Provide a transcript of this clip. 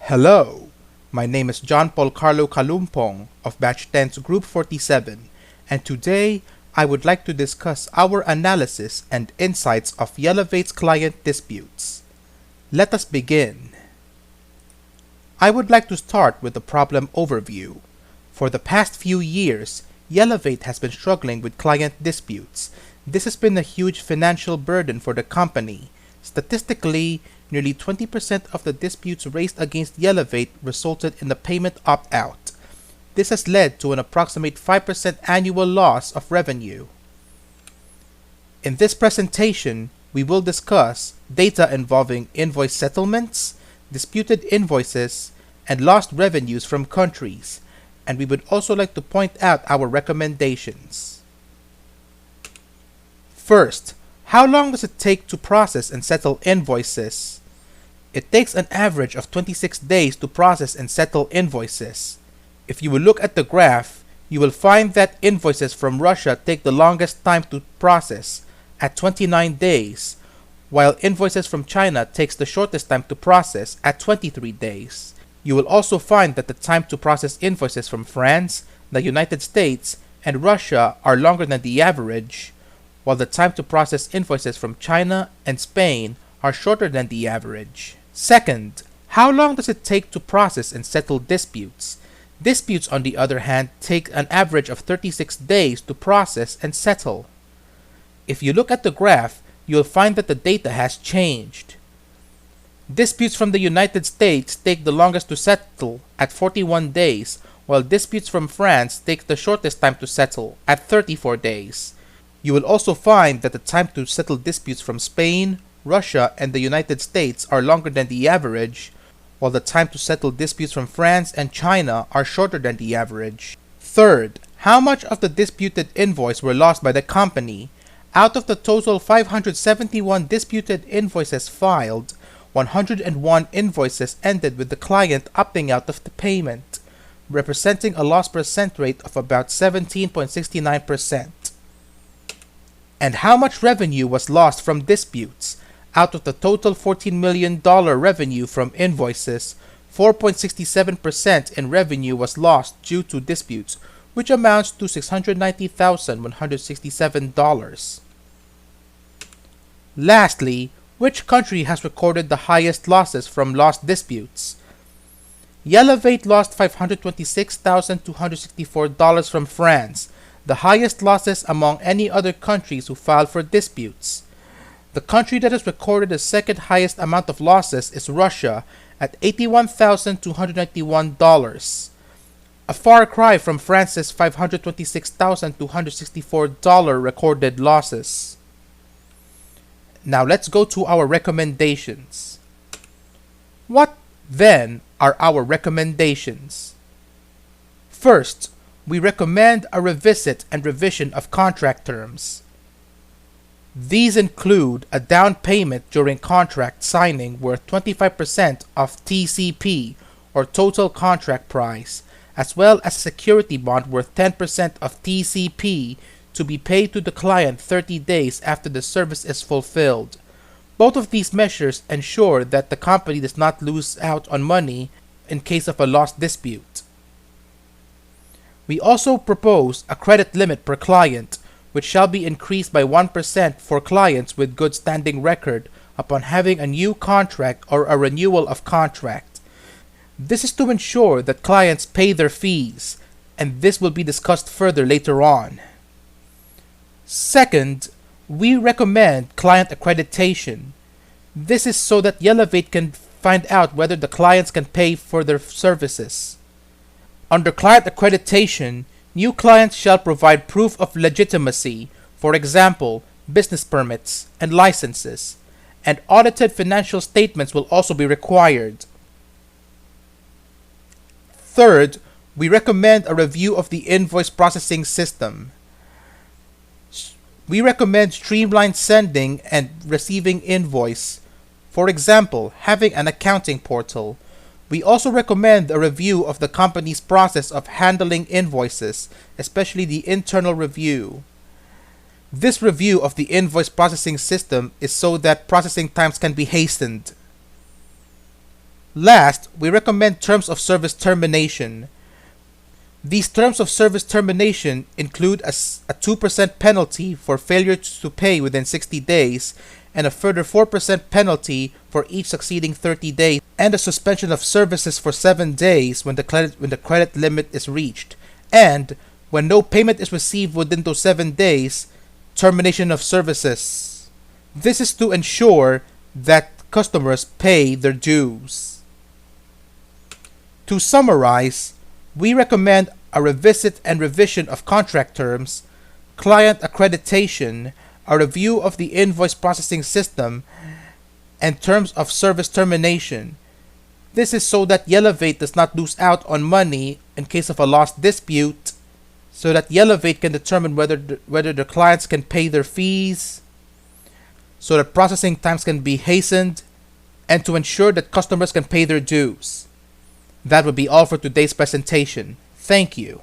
Hello, my name is John Paul Carlo Kalumpong of Batch 10's Group 47, and today I would like to discuss our analysis and insights of Yellevate's client disputes. Let us begin. I would like to start with the problem overview. For the past few years, Yellevate has been struggling with client disputes. This has been a huge financial burden for the company. Statistically, nearly 20% of the disputes raised against Yellevate resulted in a payment opt-out. This has led to an approximate 5% annual loss of revenue. In this presentation, we will discuss data involving invoice settlements, disputed invoices, and lost revenues from countries, and we would also like to point out our recommendations. First, how long does it take to process and settle invoices? It takes an average of 26 days to process and settle invoices. If you will look at the graph, you will find that invoices from Russia take the longest time to process, at 29 days, while invoices from China takes the shortest time to process, at 23 days. You will also find that the time to process invoices from France, the United States, and Russia are longer than the average, while the time to process invoices from China and Spain are shorter than the average. Second, how long does it take to process and settle disputes? Disputes, on the other hand, take an average of 36 days to process and settle. If you look at the graph, you'll find that the data has changed. Disputes from the United States take the longest to settle at 41 days, while disputes from France take the shortest time to settle at 34 days. You will also find that the time to settle disputes from Spain, Russia, and the United States are longer than the average, while the time to settle disputes from France and China are shorter than the average. Third, how much of the disputed invoice were lost by the company? Out of the total 571 disputed invoices filed, 101 invoices ended with the client opting out of the payment, representing a loss percent rate of about 17.69%. And how much revenue was lost from disputes? Out of the total $14 million revenue from invoices, 4.67% in revenue was lost due to disputes, which amounts to $690,167. Lastly, which country has recorded the highest losses from lost disputes? Yellevate lost $526,264 from France, the highest losses among any other countries who filed for disputes. The country that has recorded the second highest amount of losses is Russia at $81,291, a far cry from France's $526,264 recorded losses. Now let's go to our recommendations. What then are our recommendations? First, we recommend a revisit and revision of contract terms. These include a down payment during contract signing worth 25% of TCP or total contract price, as well as a security bond worth 10% of TCP to be paid to the client 30 days after the service is fulfilled. Both of these measures ensure that the company does not lose out on money in case of a lost dispute. We also propose a credit limit per client, which shall be increased by 1% for clients with good standing record upon having a new contract or a renewal of contract. This is to ensure that clients pay their fees, and this will be discussed further later on. Second, we recommend client accreditation. This is so that Yellevate can find out whether the clients can pay for their services. Under client accreditation, new clients shall provide proof of legitimacy, for example, business permits and licenses, and audited financial statements will also be required. Third, we recommend a review of the invoice processing system. We recommend streamlined sending and receiving invoice, for example, having an accounting portal. We also recommend a review of the company's process of handling invoices, especially the internal review. This review of the invoice processing system is so that processing times can be hastened. Last, we recommend terms of service termination. These terms of service termination include a 2% penalty for failure to pay within 60 days, and a further 4% penalty for each succeeding 30 days, and a suspension of services for 7 days when the credit limit is reached, and when no payment is received within those 7 days, termination of services. This is to ensure that customers pay their dues. To summarize, we recommend a revisit and revision of contract terms, client accreditation, a review of the invoice processing system, and terms of service termination. This is so that Yellevate does not lose out on money in case of a lost dispute, so that Yellevate can determine whether the clients can pay their fees, so that processing times can be hastened, and to ensure that customers can pay their dues. That would be all for today's presentation. Thank you.